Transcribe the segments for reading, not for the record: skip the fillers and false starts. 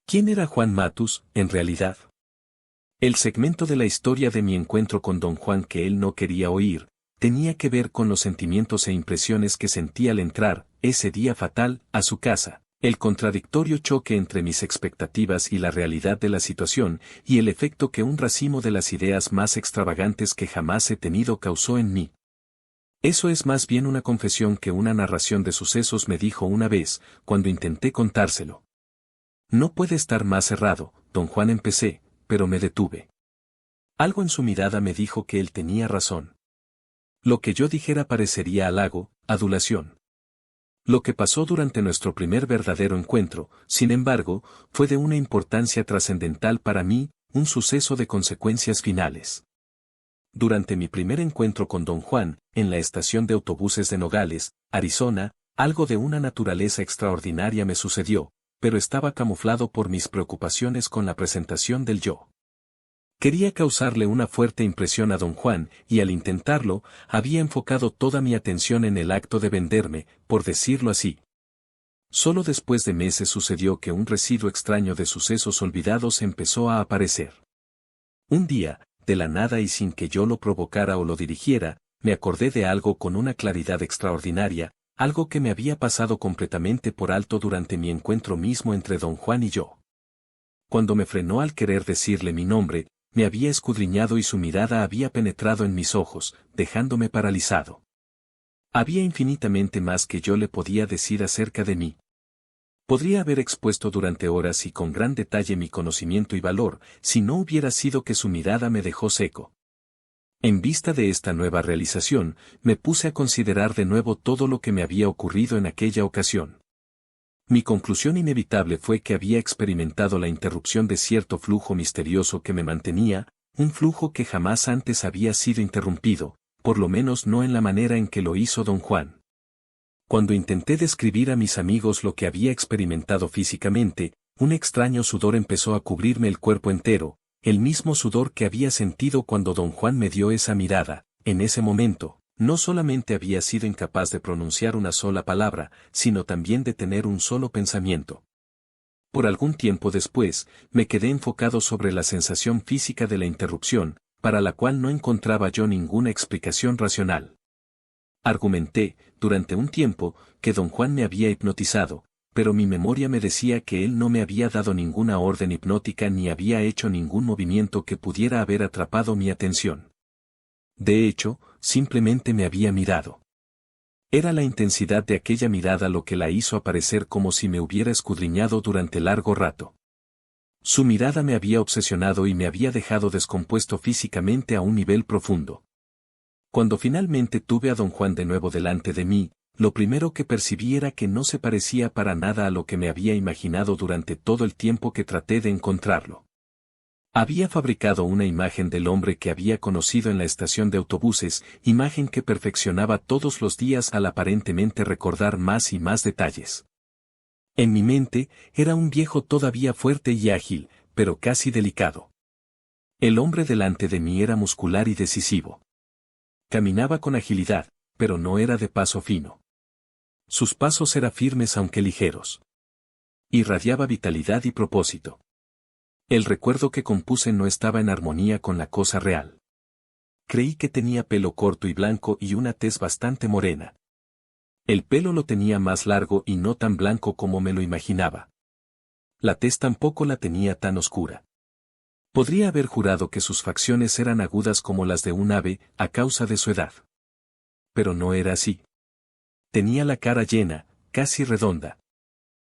¿Quién era Juan Matus, en realidad? El segmento de la historia de mi encuentro con don Juan que él no quería oír, tenía que ver con los sentimientos e impresiones que sentí al entrar, ese día fatal, a su casa, el contradictorio choque entre mis expectativas y la realidad de la situación, y el efecto que un racimo de las ideas más extravagantes que jamás he tenido causó en mí. Eso es más bien una confesión que una narración de sucesos, me dijo una vez, cuando intenté contárselo. No puede estar más errado, don Juan, empecé, pero me detuve. Algo en su mirada me dijo que él tenía razón. Lo que yo dijera parecería halago, adulación. Lo que pasó durante nuestro primer verdadero encuentro, sin embargo, fue de una importancia trascendental para mí, un suceso de consecuencias finales. Durante mi primer encuentro con don Juan, en la estación de autobuses de Nogales, Arizona, algo de una naturaleza extraordinaria me sucedió, pero estaba camuflado por mis preocupaciones con la presentación del yo. Quería causarle una fuerte impresión a don Juan, y al intentarlo, había enfocado toda mi atención en el acto de venderme, por decirlo así. Solo después de meses sucedió que un residuo extraño de sucesos olvidados empezó a aparecer. Un día, de la nada y sin que yo lo provocara o lo dirigiera, me acordé de algo con una claridad extraordinaria, algo que me había pasado completamente por alto durante mi encuentro mismo entre don Juan y yo. Cuando me frenó al querer decirle mi nombre, me había escudriñado y su mirada había penetrado en mis ojos, dejándome paralizado. Había infinitamente más que yo le podía decir acerca de mí. Podría haber expuesto durante horas y con gran detalle mi conocimiento y valor, si no hubiera sido que su mirada me dejó seco. En vista de esta nueva realización, me puse a considerar de nuevo todo lo que me había ocurrido en aquella ocasión. Mi conclusión inevitable fue que había experimentado la interrupción de cierto flujo misterioso que me mantenía, un flujo que jamás antes había sido interrumpido, por lo menos no en la manera en que lo hizo don Juan. Cuando intenté describir a mis amigos lo que había experimentado físicamente, un extraño sudor empezó a cubrirme el cuerpo entero, el mismo sudor que había sentido cuando don Juan me dio esa mirada. En ese momento, no solamente había sido incapaz de pronunciar una sola palabra, sino también de tener un solo pensamiento. Por algún tiempo después, me quedé enfocado sobre la sensación física de la interrupción, para la cual no encontraba yo ninguna explicación racional. Argumenté, durante un tiempo, que don Juan me había hipnotizado, pero mi memoria me decía que él no me había dado ninguna orden hipnótica ni había hecho ningún movimiento que pudiera haber atrapado mi atención. De hecho, simplemente me había mirado. Era la intensidad de aquella mirada lo que la hizo aparecer como si me hubiera escudriñado durante largo rato. Su mirada me había obsesionado y me había dejado descompuesto físicamente a un nivel profundo. Cuando finalmente tuve a don Juan de nuevo delante de mí, lo primero que percibí era que no se parecía para nada a lo que me había imaginado durante todo el tiempo que traté de encontrarlo. Había fabricado una imagen del hombre que había conocido en la estación de autobuses, imagen que perfeccionaba todos los días al aparentemente recordar más y más detalles. En mi mente, era un viejo todavía fuerte y ágil, pero casi delicado. El hombre delante de mí era muscular y decisivo. Caminaba con agilidad, pero no era de paso fino. Sus pasos eran firmes aunque ligeros. Irradiaba vitalidad y propósito. El recuerdo que compuse no estaba en armonía con la cosa real. Creí que tenía pelo corto y blanco y una tez bastante morena. El pelo lo tenía más largo y no tan blanco como me lo imaginaba. La tez tampoco la tenía tan oscura. Podría haber jurado que sus facciones eran agudas como las de un ave, a causa de su edad. Pero no era así. Tenía la cara llena, casi redonda.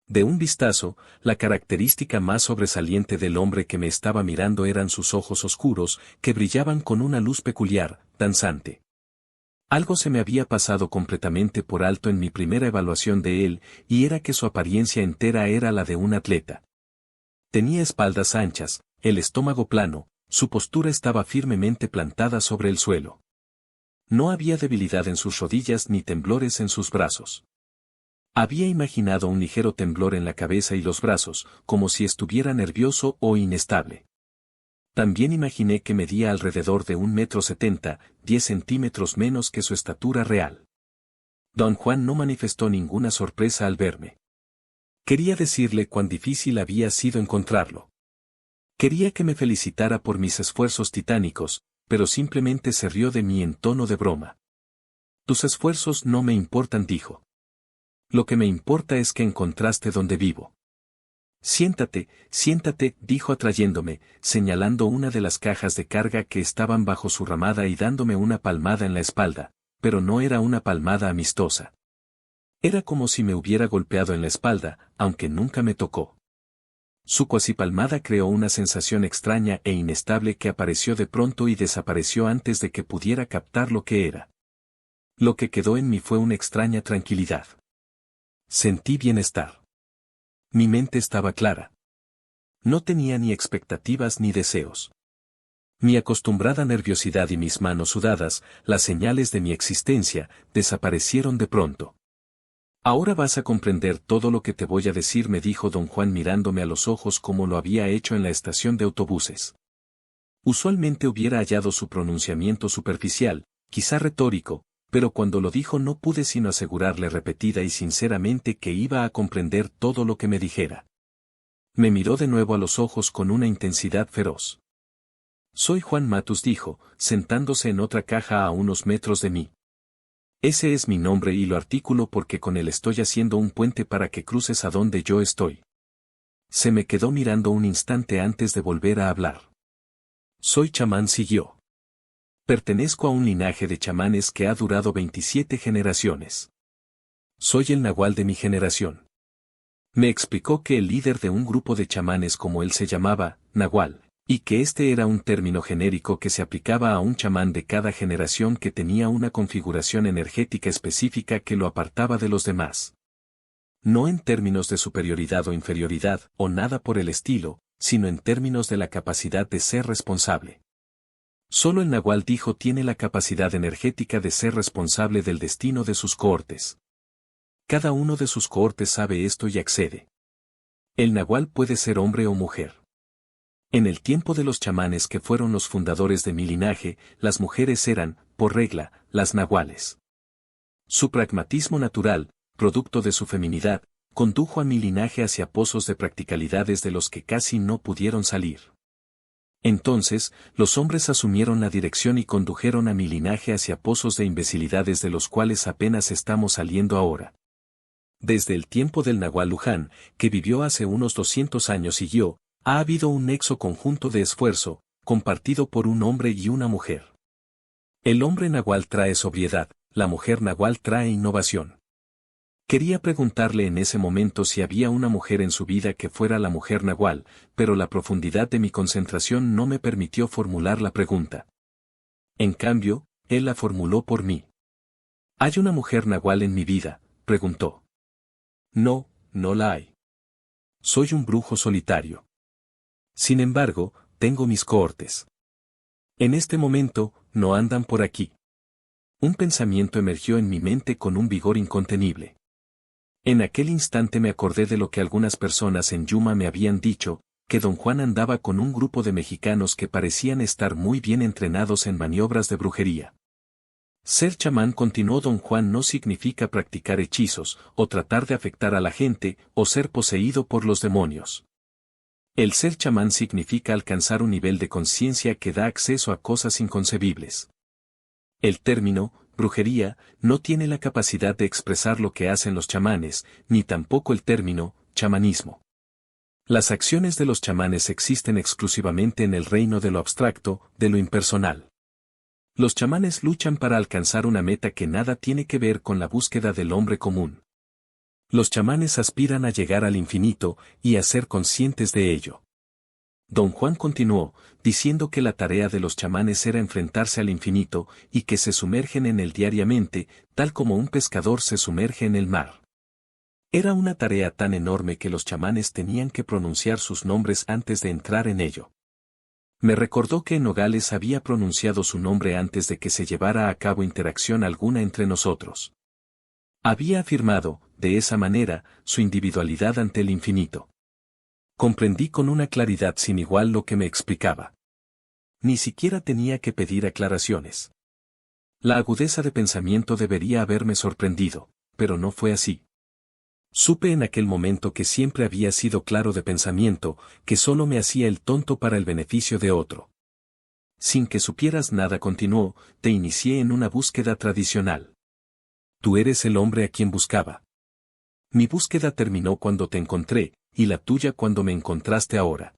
De un vistazo, la característica más sobresaliente del hombre que me estaba mirando eran sus ojos oscuros, que brillaban con una luz peculiar, danzante. Algo se me había pasado completamente por alto en mi primera evaluación de él, y era que su apariencia entera era la de un atleta. Tenía espaldas anchas, el estómago plano, su postura estaba firmemente plantada sobre el suelo. No había debilidad en sus rodillas ni temblores en sus brazos. Había imaginado un ligero temblor en la cabeza y los brazos, como si estuviera nervioso o inestable. También imaginé que medía alrededor de 1,70 m, 10 centímetros menos que su estatura real. Don Juan no manifestó ninguna sorpresa al verme. Quería decirle cuán difícil había sido encontrarlo. Quería que me felicitara por mis esfuerzos titánicos, pero simplemente se rió de mí en tono de broma. Tus esfuerzos no me importan, dijo. Lo que me importa es que encontraste donde vivo. Siéntate, siéntate, dijo atrayéndome, señalando una de las cajas de carga que estaban bajo su ramada y dándome una palmada en la espalda, pero no era una palmada amistosa. Era como si me hubiera golpeado en la espalda, aunque nunca me tocó. Su cuasipalmada creó una sensación extraña e inestable que apareció de pronto y desapareció antes de que pudiera captar lo que era. Lo que quedó en mí fue una extraña tranquilidad. Sentí bienestar. Mi mente estaba clara. No tenía ni expectativas ni deseos. Mi acostumbrada nerviosidad y mis manos sudadas, las señales de mi existencia, desaparecieron de pronto. Ahora vas a comprender todo lo que te voy a decir, me dijo don Juan mirándome a los ojos como lo había hecho en la estación de autobuses. Usualmente hubiera hallado su pronunciamiento superficial, quizá retórico, pero cuando lo dijo no pude sino asegurarle repetida y sinceramente que iba a comprender todo lo que me dijera. Me miró de nuevo a los ojos con una intensidad feroz. Soy Juan Matus, dijo, sentándose en otra caja a unos metros de mí. Ese es mi nombre y lo articulo porque con él estoy haciendo un puente para que cruces a donde yo estoy. Se me quedó mirando un instante antes de volver a hablar. Soy chamán, siguió. Pertenezco a un linaje de chamanes que ha durado 27 generaciones. Soy el nahual de mi generación. Me explicó que el líder de un grupo de chamanes como él se llamaba, nahual, y que este era un término genérico que se aplicaba a un chamán de cada generación que tenía una configuración energética específica que lo apartaba de los demás. No en términos de superioridad o inferioridad, o nada por el estilo, sino en términos de la capacidad de ser responsable. Solo el nahual, dijo, tiene la capacidad energética de ser responsable del destino de sus cohortes. Cada uno de sus cohortes sabe esto y accede. El nahual puede ser hombre o mujer. En el tiempo de los chamanes que fueron los fundadores de mi linaje, las mujeres eran, por regla, las nahuales. Su pragmatismo natural, producto de su feminidad, condujo a mi linaje hacia pozos de practicalidades de los que casi no pudieron salir. Entonces, los hombres asumieron la dirección y condujeron a mi linaje hacia pozos de imbecilidades de los cuales apenas estamos saliendo ahora. Desde el tiempo del Nahual Luján, que vivió hace unos 200 años, siguió, ha habido un nexo conjunto de esfuerzo, compartido por un hombre y una mujer. El hombre nahual trae sobriedad, la mujer nahual trae innovación. Quería preguntarle en ese momento si había una mujer en su vida que fuera la mujer nahual, pero la profundidad de mi concentración no me permitió formular la pregunta. En cambio, él la formuló por mí. ¿Hay una mujer nahual en mi vida?, preguntó. No, no la hay. Soy un brujo solitario. Sin embargo, tengo mis cohortes. En este momento, no andan por aquí. Un pensamiento emergió en mi mente con un vigor incontenible. En aquel instante me acordé de lo que algunas personas en Yuma me habían dicho, que don Juan andaba con un grupo de mexicanos que parecían estar muy bien entrenados en maniobras de brujería. Ser chamán, continuó don Juan, no significa practicar hechizos, o tratar de afectar a la gente, o ser poseído por los demonios. El ser chamán significa alcanzar un nivel de conciencia que da acceso a cosas inconcebibles. El término, brujería, no tiene la capacidad de expresar lo que hacen los chamanes, ni tampoco el término, chamanismo. Las acciones de los chamanes existen exclusivamente en el reino de lo abstracto, de lo impersonal. Los chamanes luchan para alcanzar una meta que nada tiene que ver con la búsqueda del hombre común. Los chamanes aspiran a llegar al infinito y a ser conscientes de ello. Don Juan continuó, diciendo que la tarea de los chamanes era enfrentarse al infinito y que se sumergen en él diariamente, tal como un pescador se sumerge en el mar. Era una tarea tan enorme que los chamanes tenían que pronunciar sus nombres antes de entrar en ello. Me recordó que en Nogales había pronunciado su nombre antes de que se llevara a cabo interacción alguna entre nosotros. Había afirmado, de esa manera, su individualidad ante el infinito. Comprendí con una claridad sin igual lo que me explicaba. Ni siquiera tenía que pedir aclaraciones. La agudeza de pensamiento debería haberme sorprendido, pero no fue así. Supe en aquel momento que siempre había sido claro de pensamiento, que solo me hacía el tonto para el beneficio de otro. Sin que supieras nada, continuó, te inicié en una búsqueda tradicional. Tú eres el hombre a quien buscaba. Mi búsqueda terminó cuando te encontré, y la tuya cuando me encontraste ahora.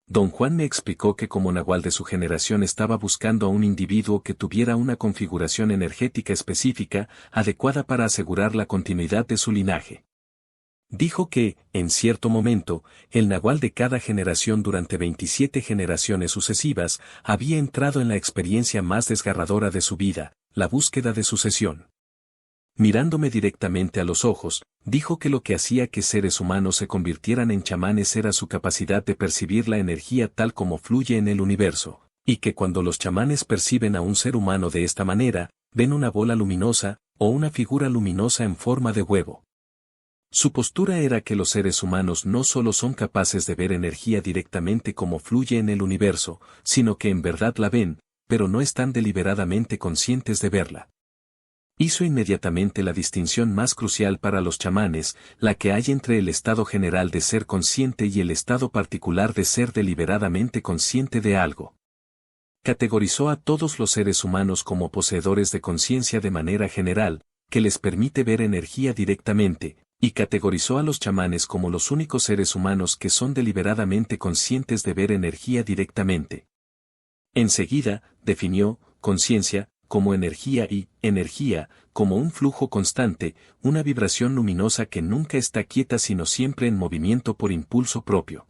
Don Juan me explicó que como nahual de su generación estaba buscando a un individuo que tuviera una configuración energética específica, adecuada para asegurar la continuidad de su linaje. Dijo que, en cierto momento, el nahual de cada generación durante 27 generaciones sucesivas había entrado en la experiencia más desgarradora de su vida, la búsqueda de sucesión. Mirándome directamente a los ojos, dijo que lo que hacía que seres humanos se convirtieran en chamanes era su capacidad de percibir la energía tal como fluye en el universo, y que cuando los chamanes perciben a un ser humano de esta manera, ven una bola luminosa, o una figura luminosa en forma de huevo. Su postura era que los seres humanos no solo son capaces de ver energía directamente como fluye en el universo, sino que en verdad la ven, pero no están deliberadamente conscientes de verla. Hizo inmediatamente la distinción más crucial para los chamanes, la que hay entre el estado general de ser consciente y el estado particular de ser deliberadamente consciente de algo. Categorizó a todos los seres humanos como poseedores de conciencia de manera general, que les permite ver energía directamente, y categorizó a los chamanes como los únicos seres humanos que son deliberadamente conscientes de ver energía directamente. Enseguida, definió conciencia como energía y energía como un flujo constante, una vibración luminosa que nunca está quieta sino siempre en movimiento por impulso propio.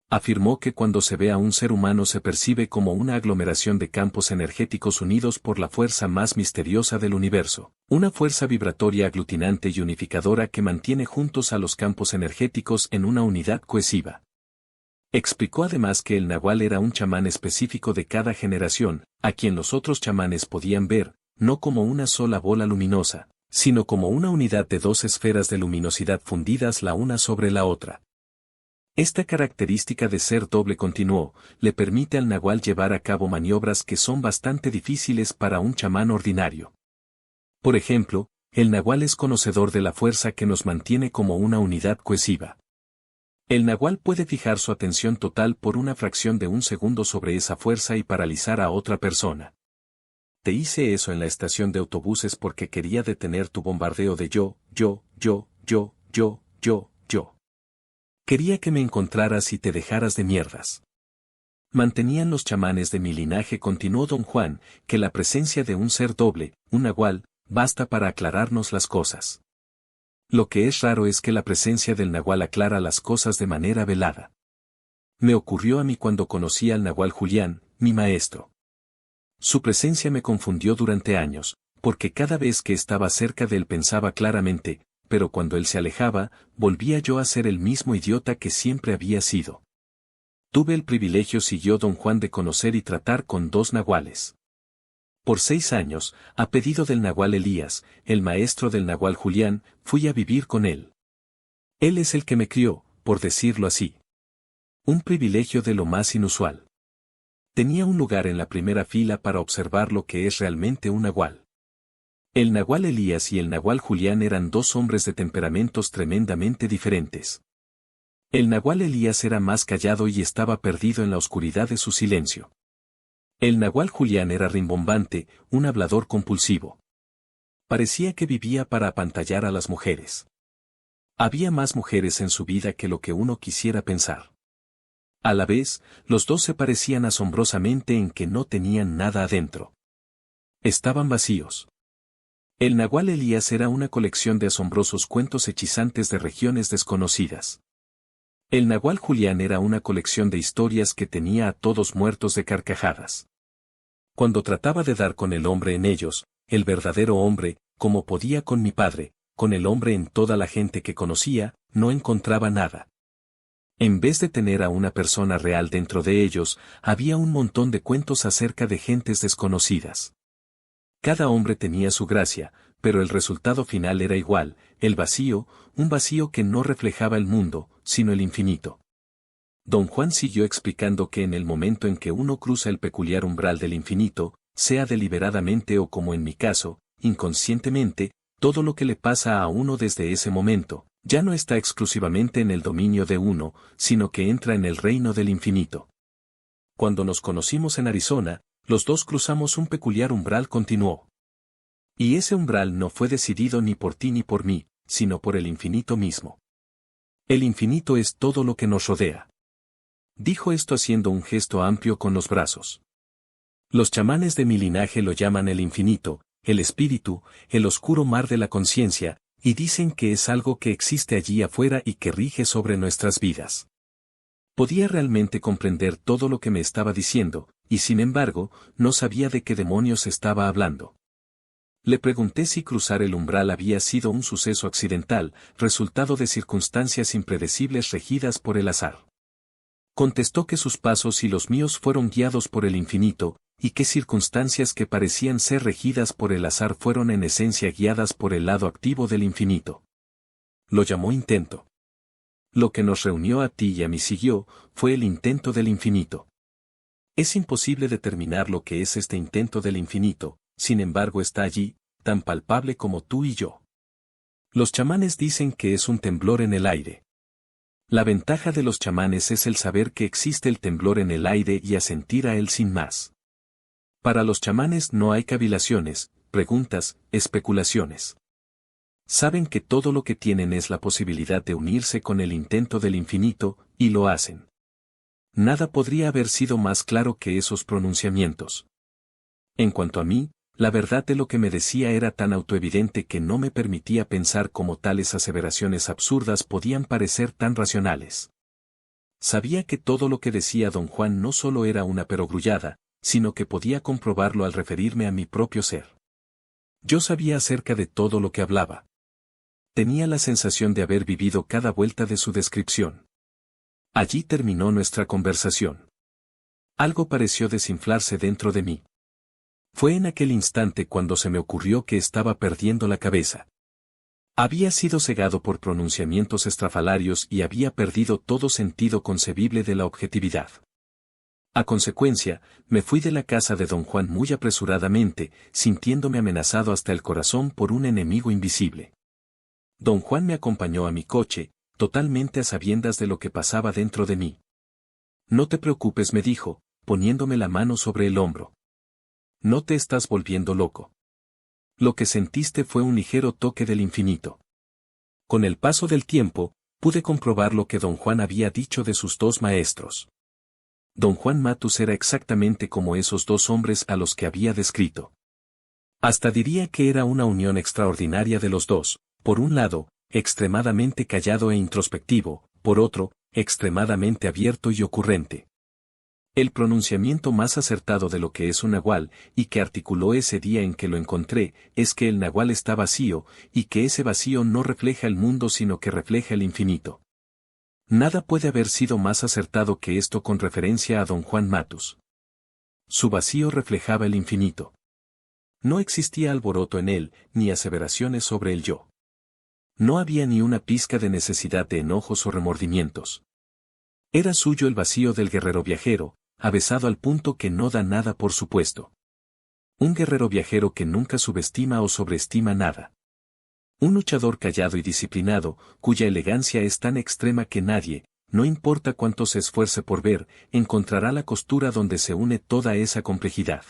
Afirmó que cuando se ve a un ser humano se percibe como una aglomeración de campos energéticos unidos por la fuerza más misteriosa del universo, una fuerza vibratoria aglutinante y unificadora que mantiene juntos a los campos energéticos en una unidad cohesiva. Explicó además que el nahual era un chamán específico de cada generación, a quien los otros chamanes podían ver, no como una sola bola luminosa, sino como una unidad de dos esferas de luminosidad fundidas la una sobre la otra. Esta característica de ser doble, continuó, le permite al nahual llevar a cabo maniobras que son bastante difíciles para un chamán ordinario. Por ejemplo, el nahual es conocedor de la fuerza que nos mantiene como una unidad cohesiva. El nahual puede fijar su atención total por una fracción de un segundo sobre esa fuerza y paralizar a otra persona. Te hice eso en la estación de autobuses porque quería detener tu bombardeo de yo. Quería que me encontraras y te dejaras de mierdas. Mantenían los chamanes de mi linaje, continuó don Juan, que la presencia de un ser doble, un nahual, basta para aclararnos las cosas. Lo que es raro es que la presencia del nahual aclara las cosas de manera velada. Me ocurrió a mí cuando conocí al nahual Julián, mi maestro. Su presencia me confundió durante años, porque cada vez que estaba cerca de él pensaba claramente, pero cuando él se alejaba, volvía yo a ser el mismo idiota que siempre había sido. Tuve el privilegio, siguió don Juan, de conocer y tratar con dos nahuales. Por 6 años, a pedido del nahual Elías, el maestro del nahual Julián, fui a vivir con él. Él es el que me crió, por decirlo así. Un privilegio de lo más inusual. Tenía un lugar en la primera fila para observar lo que es realmente un nahual. El nahual Elías y el nahual Julián eran dos hombres de temperamentos tremendamente diferentes. El nahual Elías era más callado y estaba perdido en la oscuridad de su silencio. El nahual Julián era rimbombante, un hablador compulsivo. Parecía que vivía para apantallar a las mujeres. Había más mujeres en su vida que lo que uno quisiera pensar. A la vez, los dos se parecían asombrosamente en que no tenían nada adentro. Estaban vacíos. El nahual Elías era una colección de asombrosos cuentos hechizantes de regiones desconocidas. El nahual Julián era una colección de historias que tenía a todos muertos de carcajadas. Cuando trataba de dar con el hombre en ellos, el verdadero hombre, como podía con mi padre, con el hombre en toda la gente que conocía, no encontraba nada. En vez de tener a una persona real dentro de ellos, había un montón de cuentos acerca de gentes desconocidas. Cada hombre tenía su gracia, pero el resultado final era igual, el vacío, un vacío que no reflejaba el mundo, sino el infinito. Don Juan siguió explicando que en el momento en que uno cruza el peculiar umbral del infinito, sea deliberadamente o como en mi caso, inconscientemente, todo lo que le pasa a uno desde ese momento, ya no está exclusivamente en el dominio de uno, sino que entra en el reino del infinito. Cuando nos conocimos en Arizona, los dos cruzamos un peculiar umbral, continuó. Y ese umbral no fue decidido ni por ti ni por mí, sino por el infinito mismo. El infinito es todo lo que nos rodea. Dijo esto haciendo un gesto amplio con los brazos. Los chamanes de mi linaje lo llaman el infinito, el espíritu, el oscuro mar de la conciencia, y dicen que es algo que existe allí afuera y que rige sobre nuestras vidas. Podía realmente comprender todo lo que me estaba diciendo, y sin embargo, no sabía de qué demonios estaba hablando. Le pregunté si cruzar el umbral había sido un suceso accidental, resultado de circunstancias impredecibles regidas por el azar. Contestó que sus pasos y los míos fueron guiados por el infinito, y que circunstancias que parecían ser regidas por el azar fueron en esencia guiadas por el lado activo del infinito. Lo llamó intento. Lo que nos reunió a ti y a mí siguió, fue el intento del infinito. Es imposible determinar lo que es este intento del infinito, sin embargo está allí, tan palpable como tú y yo. Los chamanes dicen que es un temblor en el aire. La ventaja de los chamanes es el saber que existe el temblor en el aire y asentir a él sin más. Para los chamanes no hay cavilaciones, preguntas, especulaciones. Saben que todo lo que tienen es la posibilidad de unirse con el intento del infinito, y lo hacen. Nada podría haber sido más claro que esos pronunciamientos. En cuanto a mí, la verdad de lo que me decía era tan autoevidente que no me permitía pensar cómo tales aseveraciones absurdas podían parecer tan racionales. Sabía que todo lo que decía don Juan no solo era una perogrullada, sino que podía comprobarlo al referirme a mi propio ser. Yo sabía acerca de todo lo que hablaba. Tenía la sensación de haber vivido cada vuelta de su descripción. Allí terminó nuestra conversación. Algo pareció desinflarse dentro de mí. Fue en aquel instante cuando se me ocurrió que estaba perdiendo la cabeza. Había sido cegado por pronunciamientos estrafalarios y había perdido todo sentido concebible de la objetividad. A consecuencia, me fui de la casa de don Juan muy apresuradamente, sintiéndome amenazado hasta el corazón por un enemigo invisible. Don Juan me acompañó a mi coche, totalmente a sabiendas de lo que pasaba dentro de mí. No te preocupes, me dijo, poniéndome la mano sobre el hombro. No te estás volviendo loco. Lo que sentiste fue un ligero toque del infinito. Con el paso del tiempo, pude comprobar lo que don Juan había dicho de sus dos maestros. Don Juan Matus era exactamente como esos dos hombres a los que había descrito. Hasta diría que era una unión extraordinaria de los dos, por un lado, extremadamente callado e introspectivo, por otro, extremadamente abierto y ocurrente. El pronunciamiento más acertado de lo que es un nahual, y que articuló ese día en que lo encontré, es que el nahual está vacío, y que ese vacío no refleja el mundo sino que refleja el infinito. Nada puede haber sido más acertado que esto con referencia a don Juan Matus. Su vacío reflejaba el infinito. No existía alboroto en él, ni aseveraciones sobre el yo. No había ni una pizca de necesidad de enojos o remordimientos. Era suyo el vacío del guerrero viajero, avesado al punto que no da nada por supuesto. Un guerrero viajero que nunca subestima o sobreestima nada. Un luchador callado y disciplinado, cuya elegancia es tan extrema que nadie, no importa cuánto se esfuerce por ver, encontrará la costura donde se une toda esa complejidad.